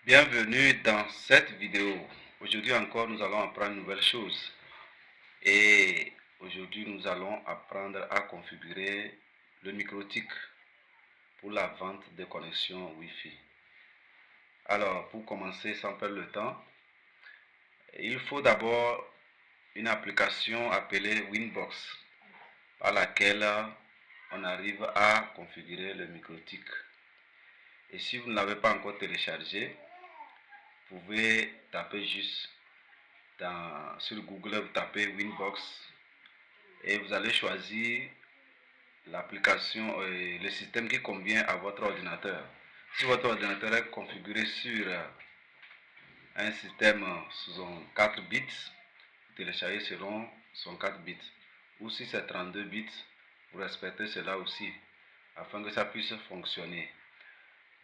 Bienvenue dans cette vidéo. Aujourd'hui encore, nous allons apprendre une nouvelle chose. Et aujourd'hui, nous allons apprendre à configurer le microtik pour la vente des connexions Wi-Fi. Alors, pour commencer sans perdre le temps, il faut d'abord une application appelée Winbox par laquelle on arrive à configurer le microtik. Et si vous ne l'avez pas encore téléchargé, vous pouvez taper juste sur Google, vous tapez Winbox et vous allez choisir l'application et le système qui convient à votre ordinateur. Si votre ordinateur est configuré sur un système sous 4 bits, vous téléchargez selon son 4 bits. Ou si c'est 32 bits, vous respectez cela aussi, afin que ça puisse fonctionner.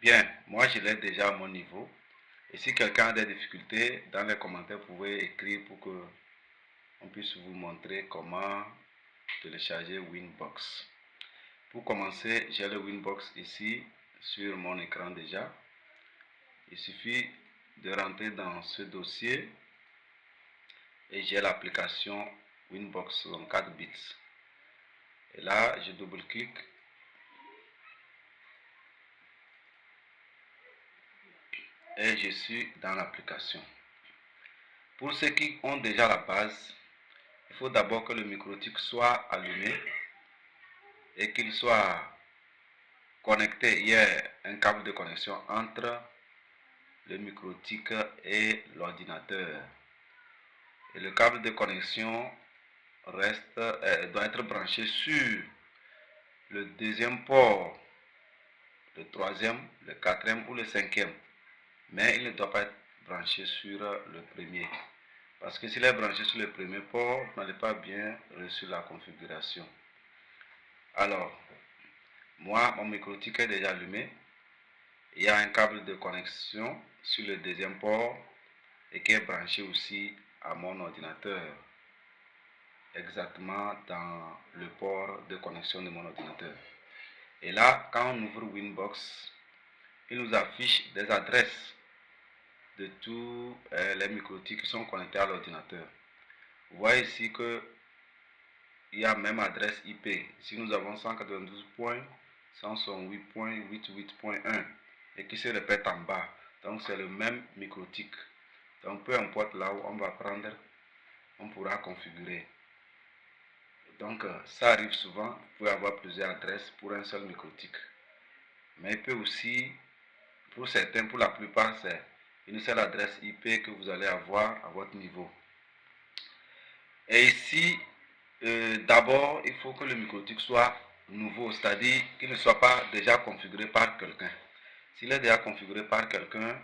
Bien, moi je l'ai déjà à mon niveau. Et si quelqu'un a des difficultés, dans les commentaires, vous pouvez écrire pour que on puisse vous montrer comment télécharger Winbox. Pour commencer, j'ai le Winbox ici sur mon écran déjà. Il suffit de rentrer dans ce dossier et j'ai l'application Winbox en 4 bits. Et là, je double-clique et je suis dans l'application. Pour ceux qui ont déjà la base, il faut d'abord que le microtik soit allumé et qu'il soit connecté. Il y a un câble de connexion entre le microtik et l'ordinateur. Et le câble de connexion doit être branché sur le deuxième port, le troisième, le quatrième ou le cinquième. Mais il ne doit pas être branché sur le premier. Parce que s'il est branché sur le premier port, vous n'avez pas bien reçu la configuration. Alors, moi, mon microtik est déjà allumé. Il y a un câble de connexion sur le deuxième port et qui est branché aussi à mon ordinateur, exactement dans le port de connexion de mon ordinateur. Et là, quand on ouvre Winbox, il nous affiche des adresses de tous les microtiks qui sont connectés à l'ordinateur. Vous voyez ici que il y a même adresse IP. Ici, nous avons 192.168.88.1 et qui se répète en bas. Donc, c'est le même microtik. Donc, peu importe là où on va prendre, on pourra configurer. Donc, ça arrive souvent. Vous pouvez avoir plusieurs adresses pour un seul microtik. Mais il peut aussi, pour certains, pour la plupart, c'est une seule adresse IP que vous allez avoir à votre niveau. Et ici, d'abord, il faut que le microtik soit nouveau, c'est-à-dire qu'il ne soit pas déjà configuré par quelqu'un. S'il est déjà configuré par quelqu'un,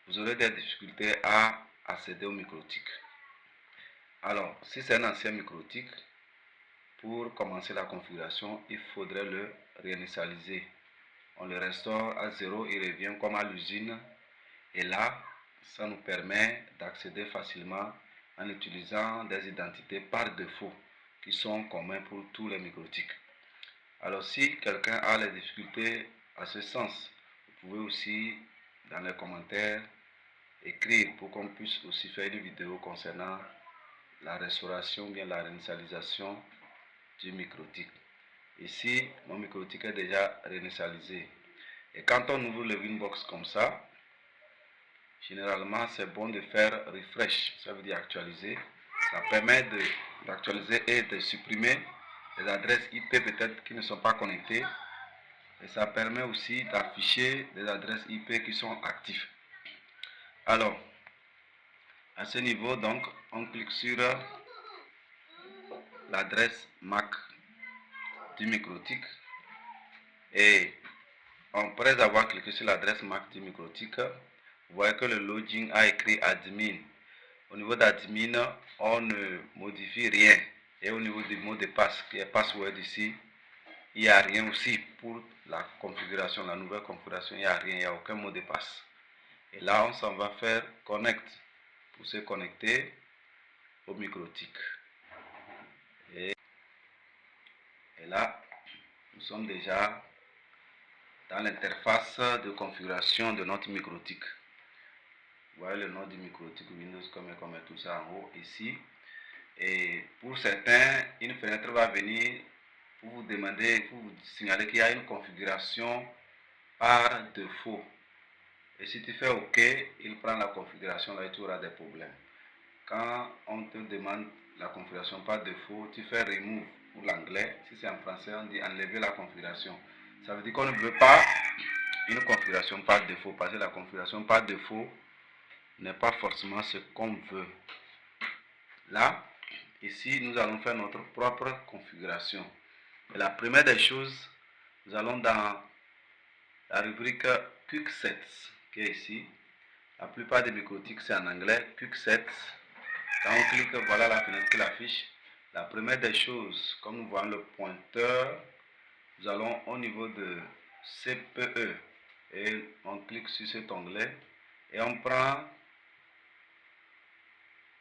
vous aurez des difficultés à accéder au microtik. Alors, si c'est un ancien microtik, pour commencer la configuration, il faudrait le réinitialiser. On le restaure à 0, il revient comme à l'usine. Et là, ça nous permet d'accéder facilement en utilisant des identités par défaut qui sont communs pour tous les microtiks. Alors si quelqu'un a les difficultés à ce sens, vous pouvez aussi dans les commentaires écrire pour qu'on puisse aussi faire une vidéo concernant la restauration ou bien la réinitialisation du microtik. Ici, mon microtik est déjà réinitialisé. Et quand on ouvre le Winbox comme ça, généralement, c'est bon de faire refresh, ça veut dire actualiser. Ça permet d'actualiser et de supprimer les adresses IP peut-être qui ne sont pas connectées. Et ça permet aussi d'afficher des adresses IP qui sont actives. Alors, à ce niveau, donc, on clique sur l'adresse MAC du microtik. Et après avoir cliqué sur l'adresse MAC du microtik, vous voyez que le login a écrit admin. Au niveau d'admin, on ne modifie rien. Et au niveau du mot de passe, qui est password ici, il n'y a rien aussi pour la configuration, la nouvelle configuration, il n'y a rien, il n'y a aucun mot de passe. Et là, on s'en va faire connect pour se connecter au microtik. Et là, nous sommes déjà dans l'interface de configuration de notre microtik. Vous voyez le nom du micro-OTIC Windows comme tout ça en haut ici. Et pour certains, une fenêtre va venir pour vous demander, pour vous signaler qu'il y a une configuration par défaut. Et si tu fais OK, il prend la configuration là et tu auras des problèmes. Quand on te demande la configuration par défaut, tu fais remove pour l'anglais. Si c'est en français, on dit enlever la configuration. Ça veut dire qu'on ne veut pas une configuration par défaut, parce que la configuration par défaut n'est pas forcément ce qu'on veut. Là, ici, nous allons faire notre propre configuration. Et la première des choses, nous allons dans la rubrique Quick Sets, qui est ici. La plupart des micro-OTIC, c'est en anglais, Quick Sets. Quand on clique, voilà la fenêtre qui l'affiche. La première des choses, comme nous voyons le pointeur, nous allons au niveau de CPE et on clique sur cet onglet et on prend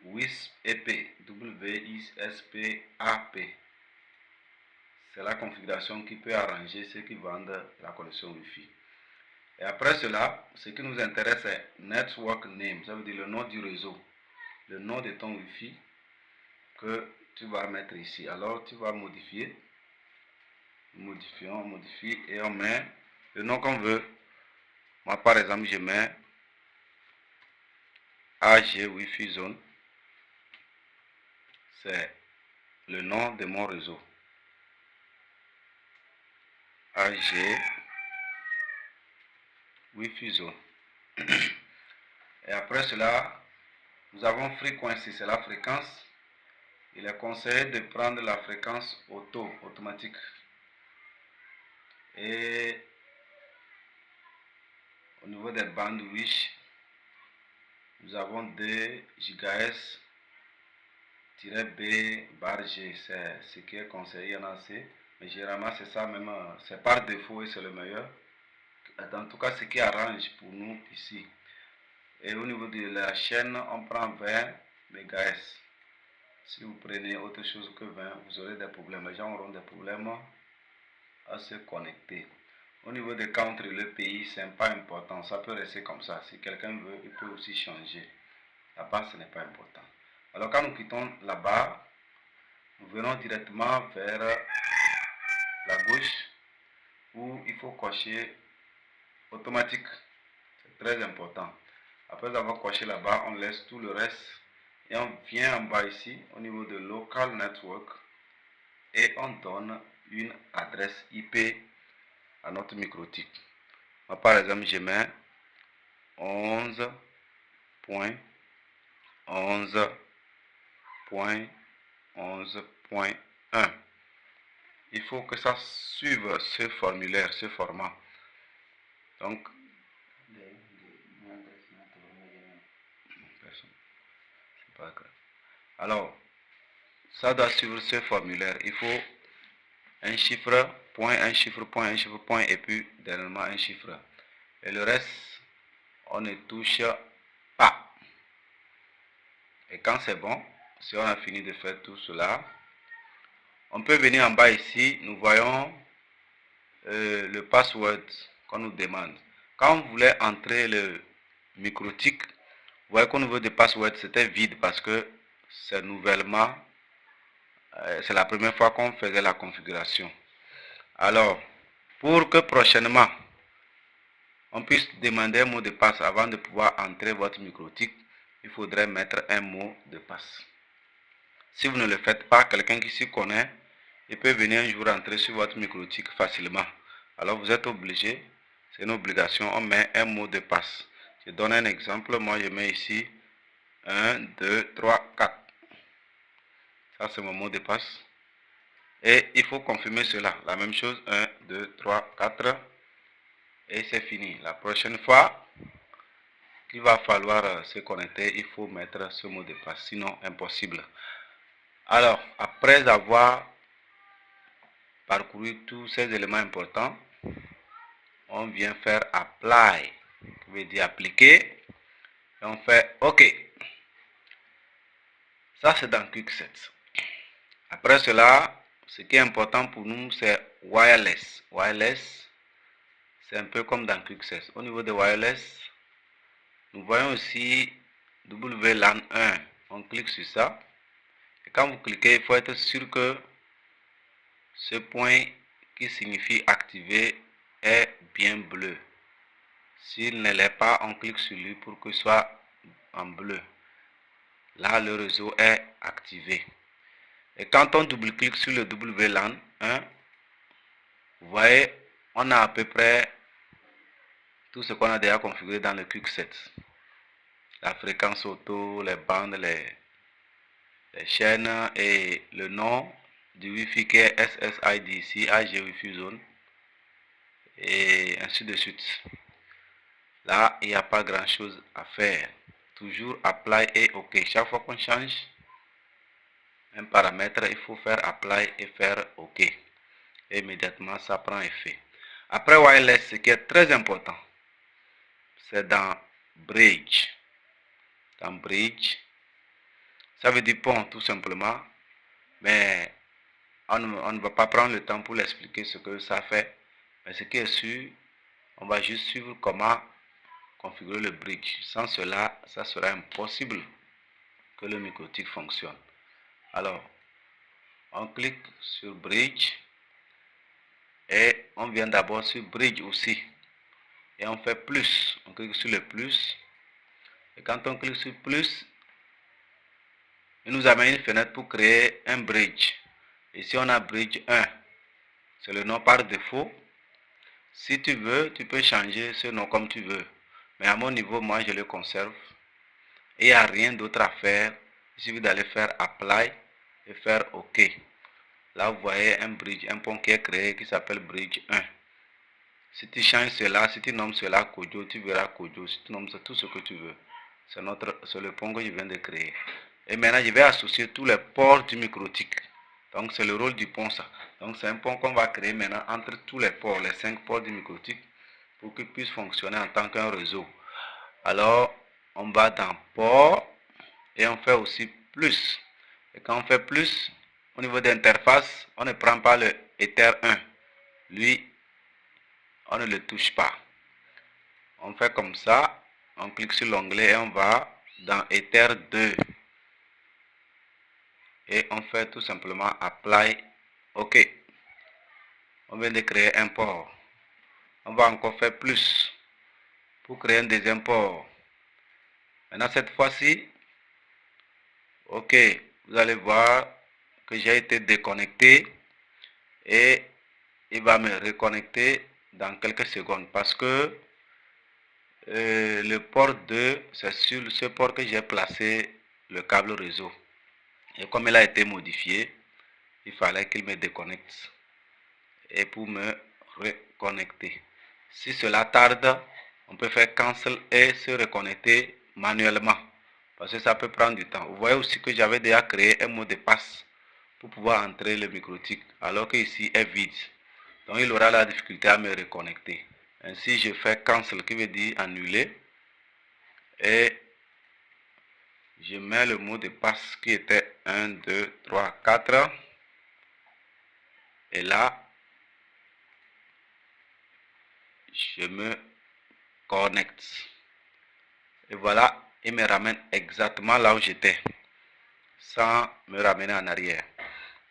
WISP-AP, W-I-S-P-A-P. C'est la configuration qui peut arranger ceux qui vendent la connexion Wi-Fi. Et après cela, ce qui nous intéresse c'est Network Name, ça veut dire le nom du réseau, le nom de ton Wi-Fi que tu vas mettre ici. Alors tu vas modifier, on modifie et on met le nom qu'on veut. Moi par exemple je mets AG Wi-Fi Zone, c'est le nom de mon réseau. AG Wi-Fi Zone. Et après cela, nous avons Frequency, c'est la fréquence. Il est conseillé de prendre la fréquence automatique. Et au niveau des bandes Wish, nous avons 2 GHz-B/G, c'est ce qui est conseillé, il y en a assez. Mais généralement, c'est ça même, c'est par défaut et c'est le meilleur. En tout cas, ce qui arrange pour nous ici. Et au niveau de la chaîne, on prend 20 MHz. Si vous prenez autre chose que 20, vous aurez des problèmes. Les gens auront des problèmes à se connecter. Au niveau des country, le pays, ce n'est pas important. Ça peut rester comme ça. Si quelqu'un veut, il peut aussi changer. Là-bas, ce n'est pas important. Alors, quand nous quittons la barre, nous venons directement vers la gauche où il faut cocher automatique. C'est très important. Après avoir coché là-bas, on laisse tout le reste et on vient en bas ici au niveau de Local Network et on donne une adresse IP à notre micro-OTIC. Moi, par exemple, je mets 11.11.11.1. Il faut que ça suive ce formulaire, ce format. Donc, alors, ça doit suivre ce formulaire. Il faut un chiffre, point, un chiffre, point, un chiffre, point, et puis dernièrement un chiffre. Et le reste, on ne touche pas. Et quand c'est bon, si on a fini de faire tout cela, on peut venir en bas ici, nous voyons le password qu'on nous demande. Quand on voulait entrer le micro-OTIC, vous voyez qu'au niveau des passwords, c'était vide parce que c'est nouvellement, c'est la première fois qu'on faisait la configuration. Alors, pour que prochainement, on puisse demander un mot de passe avant de pouvoir entrer votre micro-OTIC, il faudrait mettre un mot de passe. Si vous ne le faites pas, quelqu'un qui s'y connaît, il peut venir un jour entrer sur votre micro-OTIC facilement. Alors vous êtes obligé, c'est une obligation, on met un mot de passe. Je donne un exemple, moi je mets ici 1, 2, 3, 4. Ça c'est mon mot de passe. Et il faut confirmer cela. La même chose, 1, 2, 3, 4. Et c'est fini. La prochaine fois qu'il va falloir se connecter, il faut mettre ce mot de passe, sinon impossible. Alors, après avoir parcouru tous ces éléments importants, on vient faire apply, qui veut dire appliquer, et on fait OK. Ça c'est dans QuickSet. Après cela, ce qui est important pour nous, c'est wireless. Wireless, c'est un peu comme dans QuickSet. Au niveau de wireless, Nous voyons aussi WLAN 1. On clique sur ça. Et quand vous cliquez, il faut être sûr que ce point qui signifie activer est bien bleu. S'il ne l'est pas, on clique sur lui pour qu'il soit en bleu. Là, le réseau est activé. Et quand on double-clique sur le WLAN 1, vous voyez, on a à peu près tout ce qu'on a déjà configuré dans le QC7. La fréquence auto, les bandes, les chaînes et le nom du Wi-Fi qui est SSID ici, AG Wi-Fi Zone, et ainsi de suite. Là, il n'y a pas grand chose à faire. Toujours apply et OK. Chaque fois qu'on change un paramètre, il faut faire apply et faire OK. Et immédiatement, ça prend effet. Après wireless, ce qui est très important, c'est dans bridge. Dans bridge, ça veut dire pont tout simplement, mais on ne va pas prendre le temps pour l'expliquer ce que ça fait. Mais ce qui est sûr, on va juste suivre comment configurer le bridge. Sans cela, ça sera impossible que le microtique fonctionne. Alors, on clique sur bridge et on vient d'abord sur bridge aussi. Et on fait plus. On clique sur le plus. Et quand on clique sur plus, il nous amène une fenêtre pour créer un bridge. Ici, on a bridge 1. C'est le nom par défaut. Si tu veux, tu peux changer ce nom comme tu veux. Mais à mon niveau, moi, je le conserve. Et il n'y a rien d'autre à faire. Il suffit d'aller faire apply et faire OK. Là, vous voyez un bridge, un pont qui est créé qui s'appelle bridge 1. Si tu changes cela, si tu nommes cela Kojo, tu verras Kojo. Si tu nommes tout ce que tu veux. C'est le pont que je viens de créer. Et maintenant, je vais associer tous les ports du microtique. Donc, c'est le rôle du pont, ça. Donc, c'est un pont qu'on va créer maintenant entre tous les ports, les 5 ports du microtique, pour qu'il puisse fonctionner en tant qu'un réseau. Alors, on va dans port et on fait aussi plus. Et quand on fait plus, au niveau d'interface, on ne prend pas le Ether 1. Lui, on ne le touche pas. On fait comme ça, on clique sur l'onglet et on va dans Ether 2. Et on fait tout simplement apply OK. On vient de créer un port. On va encore faire plus pour créer un deuxième port. Maintenant, cette fois-ci, OK, vous allez voir que j'ai été déconnecté et il va me reconnecter dans quelques secondes parce que le port 2, c'est sur ce port que j'ai placé le câble réseau. Et comme il a été modifié, il fallait qu'il me déconnecte et pour me reconnecter. Si cela tarde, on peut faire cancel et se reconnecter manuellement parce que ça peut prendre du temps. Vous voyez aussi que j'avais déjà créé un mot de passe pour pouvoir entrer le microtique alors que ici est vide. Donc il aura la difficulté à me reconnecter. Ainsi je fais cancel qui veut dire annuler et je mets le mot de passe qui était 1, 2, 3, 4 et là je me connecte. Et voilà, il me ramène exactement là où j'étais, sans me ramener en arrière.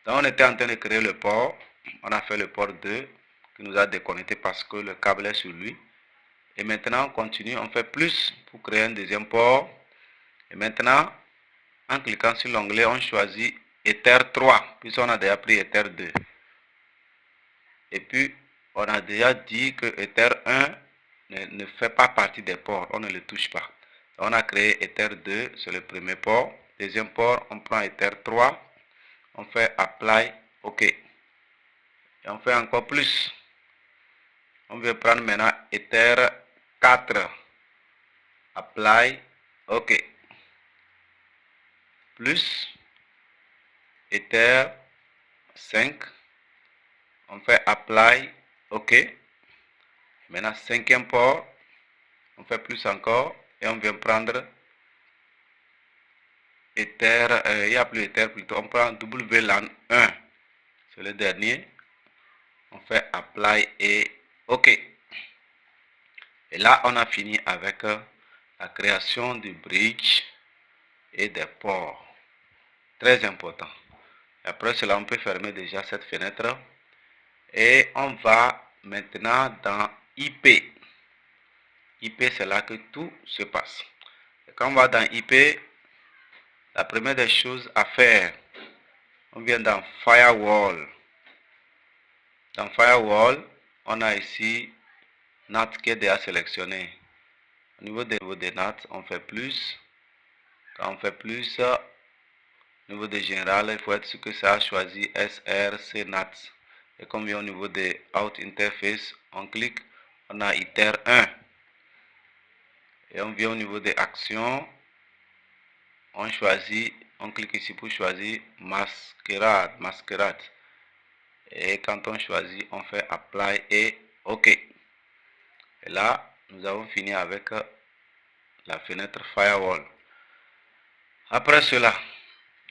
Donc on était en train de créer le port, on a fait le port 2, qui nous a déconnecté parce que le câble est sur lui. Et maintenant on continue, on fait plus pour créer un deuxième port. Et maintenant, en cliquant sur l'onglet, on choisit Ether 3, puisqu'on a déjà pris Ether 2. Et puis, on a déjà dit que Ether 1 ne fait pas partie des ports, on ne le touche pas. On a créé Ether 2, c'est le premier port. Deuxième port, on prend Ether 3, on fait Apply, OK. Et on fait encore plus. On veut prendre maintenant Ether 4, Apply, OK. Plus Ether 5, on fait Apply, OK. Maintenant, cinquième port, on fait plus encore et on vient prendre Ether, il n'y a plus Ether plutôt, on prend WLAN 1, c'est le dernier, on fait Apply et OK. Et là, on a fini avec la création du bridge et des ports. Très important. Après cela, on peut fermer déjà cette fenêtre. Et on va maintenant dans IP. IP, c'est là que tout se passe. Et quand on va dans IP, la première des choses à faire, on vient dans Firewall. Dans Firewall, on a ici NAT qui est déjà sélectionné. Au niveau des NAT, on fait plus. Quand on fait plus, au niveau des général, il faut être sûr que ça a choisi SRC NAT. Et comme vient au niveau des Out Interface, on clique, on a ITER 1. Et on vient au niveau des actions, on choisit, on clique ici pour choisir masquerade. Et quand on choisit, on fait apply et OK. Et là, nous avons fini avec la fenêtre firewall. Après cela,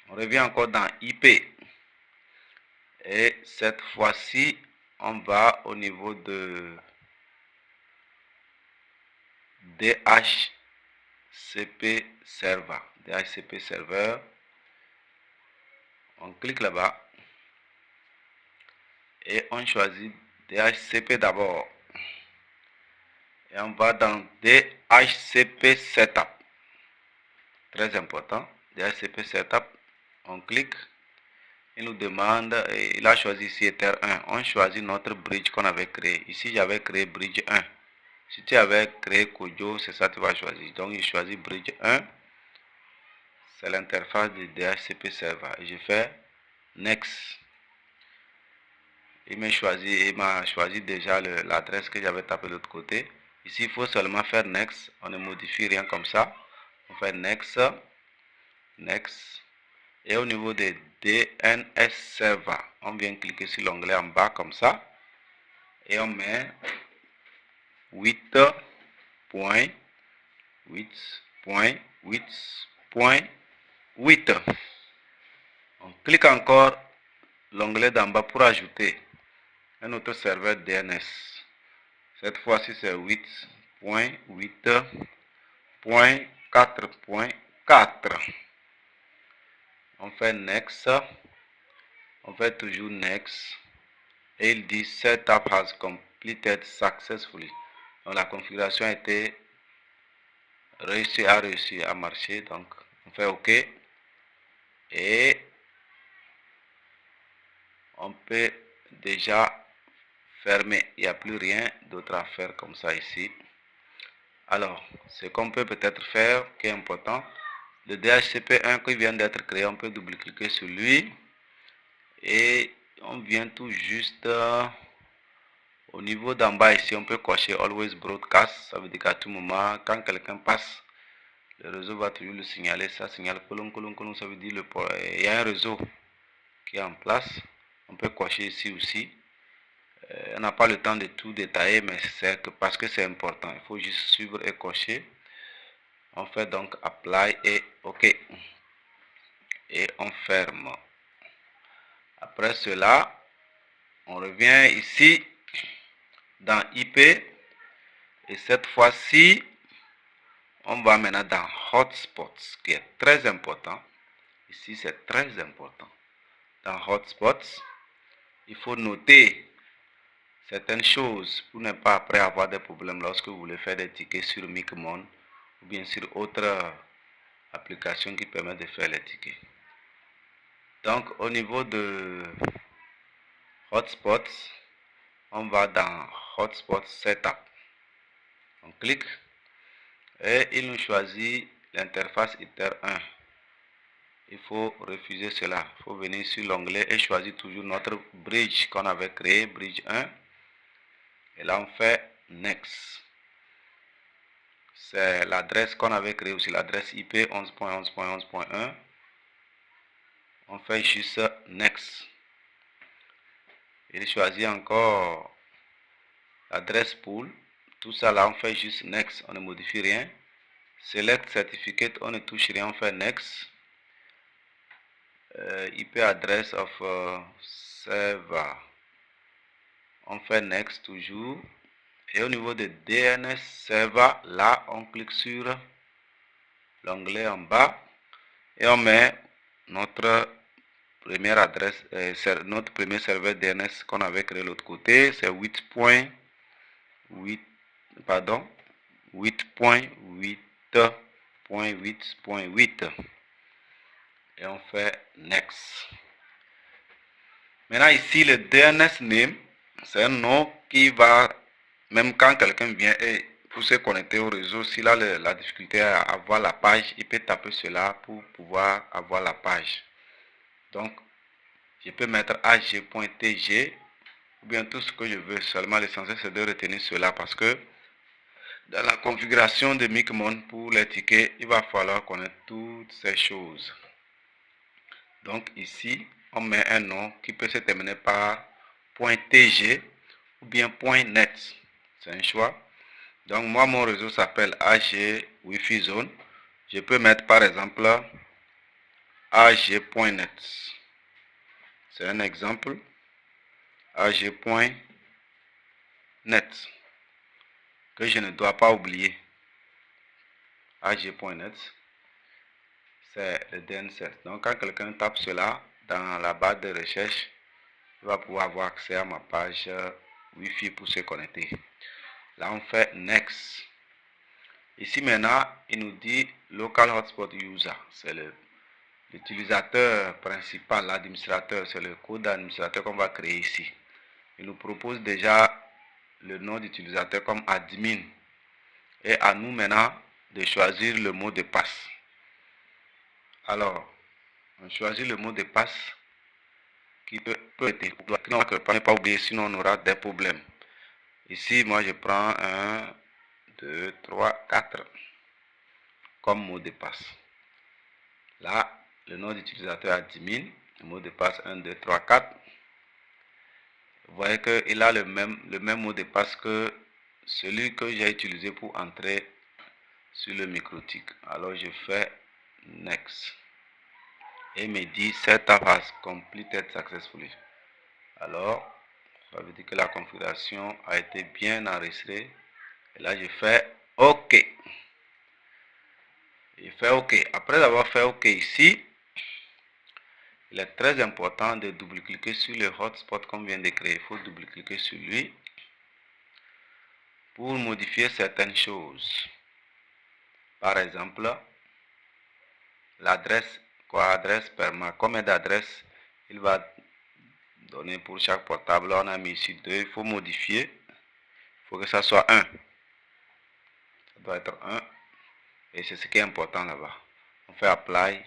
on revient encore dans IP. Et cette fois-ci, on va au niveau de DHCP server. DHCP server. On clique là-bas. Et on choisit DHCP d'abord. Et on va dans DHCP Setup. Très important. DHCP Setup. On clique. Il nous demande, et il a choisi ici Ether 1. On choisit notre bridge qu'on avait créé. Ici, j'avais créé bridge 1. Si tu avais créé Kojo, c'est ça que tu vas choisir. Donc, il choisit bridge 1. C'est l'interface de DHCP Server. Et je fais Next. Il m'a choisi déjà l'adresse que j'avais tapé de l'autre côté. Ici, il faut seulement faire Next. On ne modifie rien comme ça. On fait Next. Next. Et au niveau des DNS Server, on vient cliquer sur l'onglet en bas comme ça. Et on met 8.8.8.8. On clique encore l'onglet d'en bas pour ajouter un autre serveur DNS. Cette fois-ci, c'est 8.8.4.4. On fait Next. On fait toujours Next. Et il dit Setup has completed successfully. Donc la configuration a été réussi à marcher. Donc on fait OK. Et on peut déjà fermer. Il n'y a plus rien d'autre à faire comme ça ici. Alors, ce qu'on peut peut-être faire, qui est important, le DHCP1 qui vient d'être créé, on peut double-cliquer sur lui. Et on vient tout juste au niveau d'en bas ici, on peut cocher Always Broadcast. Ça veut dire qu'à tout moment, quand quelqu'un passe, le réseau va toujours le signaler. Ça signale colon, ça veut dire il y a un réseau qui est en place. On peut cocher ici aussi. On n'a pas le temps de tout détailler, mais c'est parce que c'est important. Il faut juste suivre et cocher. On fait donc Apply et OK. Et on ferme. Après cela, on revient ici dans IP. Et cette fois-ci, on va maintenant dans Hotspots, qui est très important. Ici, c'est très important. Dans Hotspots, il faut noter certaines choses pour ne pas après avoir des problèmes lorsque vous voulez faire des tickets sur Micmon ou bien sur autre application qui permet de faire les tickets. Donc, au niveau de Hotspots, on va dans Hotspot Setup. On clique et il nous choisit l'interface Ether 1. Il faut refuser cela. Il faut venir sur l'onglet et choisir toujours notre bridge qu'on avait créé, bridge 1. Et là, on fait Next. C'est l'adresse qu'on avait créée aussi, l'adresse IP 11.11.11.1. On fait juste Next. Il choisit encore l'adresse pool. Tout ça là, on fait juste Next. On ne modifie rien. Select Certificate, on ne touche rien, on fait Next. IP address of server. On fait Next toujours. Et au niveau de DNS server, là, on clique sur l'onglet en bas et on met notre première adresse, notre premier serveur DNS qu'on avait créé de l'autre côté, c'est 8.8, pardon, 8.8.8.8 et on fait Next. Maintenant ici, le DNS name, c'est un nom qui va, même quand quelqu'un vient et pour se connecter au réseau, s'il a la difficulté à avoir la page, il peut taper cela pour pouvoir avoir la page. Donc, je peux mettre ag.tg ou bien tout ce que je veux. Seulement l'essentiel c'est de retenir cela parce que dans la configuration de Micmon pour les tickets, il va falloir connaître toutes ces choses. Donc ici, on met un nom qui peut se terminer par .tg ou bien .net. C'est un choix. Donc moi, mon réseau s'appelle AG Wi-Fi Zone. Je peux mettre par exemple ag.net. C'est un exemple. ag.net que je ne dois pas oublier. ag.net, c'est le DNS. Donc quand quelqu'un tape cela dans la barre de recherche, il va pouvoir avoir accès à ma page Wi-Fi pour se connecter. Là, on fait Next. Ici maintenant, il nous dit Local Hotspot User. C'est l'utilisateur principal, l'administrateur. C'est le code d'administrateur qu'on va créer ici. Il nous propose déjà le nom d'utilisateur comme admin. Et à nous maintenant de choisir le mot de passe. Alors, on choisit le mot de passe qui peut être, ne pas oublier, sinon on aura des problèmes. Ici, moi je prends 1, 2, 3, 4 comme mot de passe. Là, le nom d'utilisateur admin, le mot de passe 1, 2, 3, 4. Vous voyez qu'il a le même mot de passe que celui que j'ai utilisé pour entrer sur le MikroTik. Alors je fais Next. Et il me dit Setup has completed successfully. Alors, ça veut dire que la configuration a été bien enregistrée. Et là, je fais OK. Je fais OK. Après avoir fait OK ici, il est très important de double-cliquer sur le hotspot qu'on vient de créer. Il faut double-cliquer sur lui pour modifier certaines choses. Par exemple, l'adresse, adresse perma, combien d'adresses il va donner pour chaque portable. On a mis ici 2, il faut modifier. Il faut que ça soit 1. Ça doit être 1. Et c'est ce qui est important là-bas. On fait Apply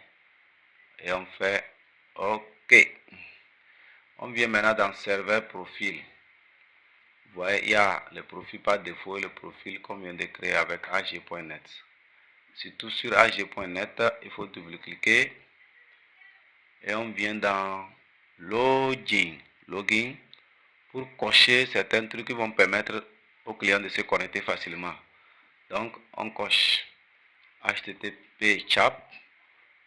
et on fait OK. On vient maintenant dans Serveur Profil. Vous voyez, il y a le profil par défaut et le profil qu'on vient de créer avec ag.net. Surtout sur ag.net, il faut double-cliquer et on vient dans Login pour cocher certains trucs qui vont permettre aux clients de se connecter facilement. Donc, on coche HTTP CHAP,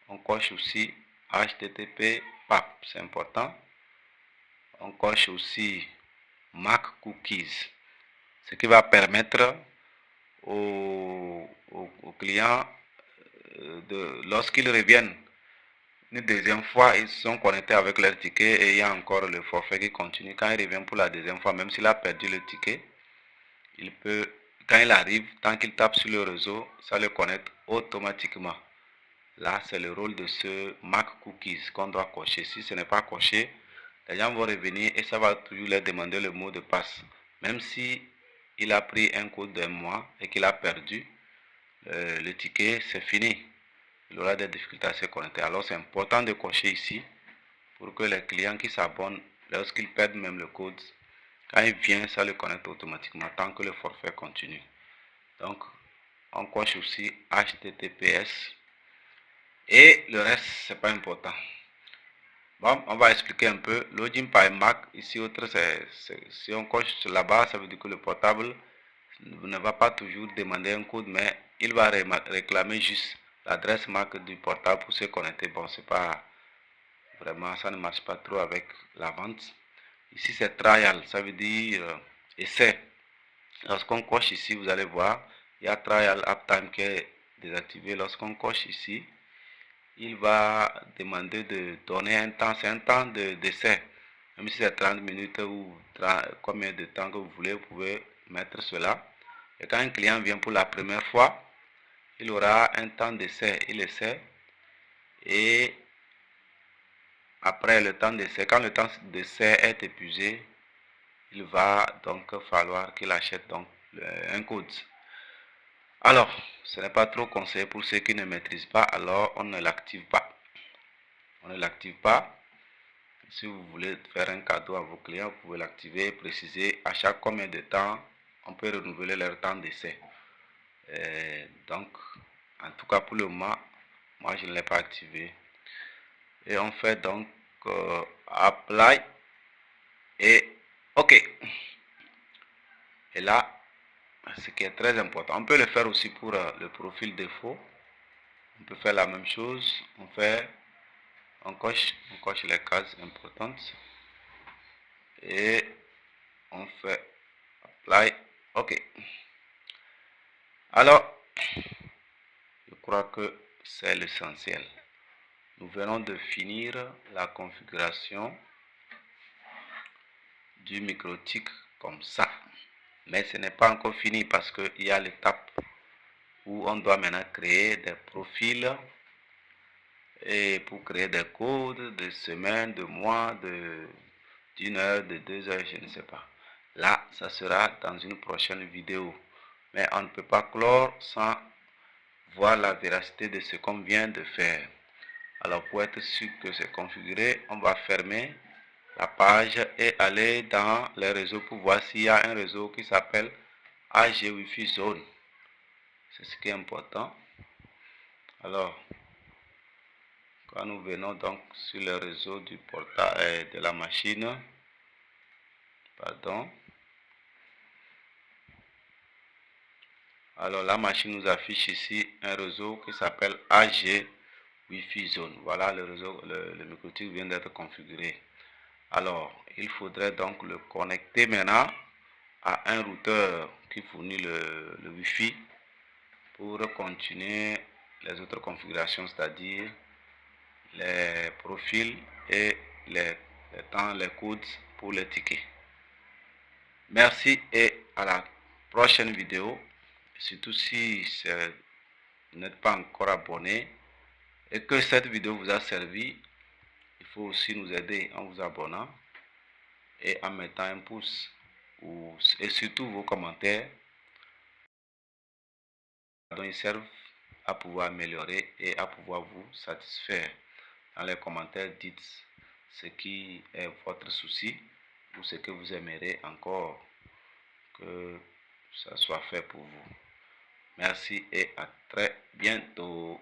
on coche aussi HTTP PAP, c'est important. On coche aussi Mac Cookies, ce qui va permettre aux clients, lorsqu'ils reviennent une deuxième fois, ils sont connectés avec leur ticket et il y a encore le forfait qui continue. Quand il revient pour la deuxième fois, même s'il a perdu le ticket, il peut, quand il arrive, tant qu'il tape sur le réseau, ça le connecte automatiquement. Là, c'est le rôle de ce Mac Cookies qu'on doit cocher. Si ce n'est pas coché, les gens vont revenir et ça va toujours leur demander le mot de passe. Même si il a pris un code d'un mois et qu'il a perdu le ticket, c'est fini. Il aura des difficultés à se connecter. Alors, c'est important de cocher ici pour que les clients qui s'abonnent, lorsqu'ils perdent même le code, quand il vient, ça le connecte automatiquement tant que le forfait continue. Donc, on coche aussi HTTPS. Et le reste, c'est pas important. Bon, on va expliquer un peu. Login by Mac, ici, autre, si on coche là-bas, ça veut dire que le portable ne va pas toujours demander un code, mais il va réclamer juste l'adresse MAC du portable pour se connecter. Bon, c'est pas vraiment, ça ne marche pas trop avec la vente. Ici, c'est trial, ça veut dire essai. Lorsqu'on coche ici, vous allez voir, il y a trial uptime qui est désactiver. Lorsqu'on coche ici, il va demander de donner un temps, c'est un temps d'essai. Même si c'est 30 minutes ou combien de temps que vous voulez, vous pouvez mettre cela. Et quand un client vient pour la première fois, il aura un temps d'essai. Il essaie. Et après le temps d'essai, quand le temps d'essai est épuisé, il va donc falloir qu'il achète donc un code. Alors, ce n'est pas trop conseillé pour ceux qui ne maîtrisent pas, alors on ne l'active pas. On ne l'active pas. Si vous voulez faire un cadeau à vos clients, vous pouvez l'activer, préciser à chaque combien de temps on peut renouveler leur temps d'essai. Donc, en tout cas pour le moment, moi je ne l'ai pas activé. Et on fait donc Apply et OK. Et là, ce qui est très important, on peut le faire aussi pour le profil défaut. On peut faire la même chose. On coche les cases importantes et on fait Apply. OK. Alors, je crois que c'est l'essentiel. Nous venons de finir la configuration du micro-tik comme ça. Mais ce n'est pas encore fini parce qu'il y a l'étape où on doit maintenant créer des profils et pour créer des codes de semaines, de mois, d'une heure, de 2 heures, je ne sais pas. Là, ça sera dans une prochaine vidéo. Mais on ne peut pas clore sans voir la véracité de ce qu'on vient de faire. Alors pour être sûr que c'est configuré, on va fermer la page et aller dans les réseaux pour voir s'il y a un réseau qui s'appelle AG Wi-Fi Zone. C'est ce qui est important. Alors, quand nous venons donc sur le réseau du portail de la machine, alors la machine nous affiche ici un réseau qui s'appelle AG Wi-Fi Zone. Voilà le réseau, le micro-tik vient d'être configuré. Alors, il faudrait donc le connecter maintenant à un routeur qui fournit le Wi-Fi pour continuer les autres configurations, c'est-à-dire les profils et les temps, les codes pour les tickets. Merci et à la prochaine vidéo. Surtout si vous n'êtes pas encore abonné et que cette vidéo vous a servi, il faut aussi nous aider en vous abonnant et en mettant un pouce et surtout vos commentaires. Donc, ils servent à pouvoir améliorer et à pouvoir vous satisfaire. Dans les commentaires, dites ce qui est votre souci ou ce que vous aimeriez encore que ça soit fait pour vous. Merci et à très bientôt.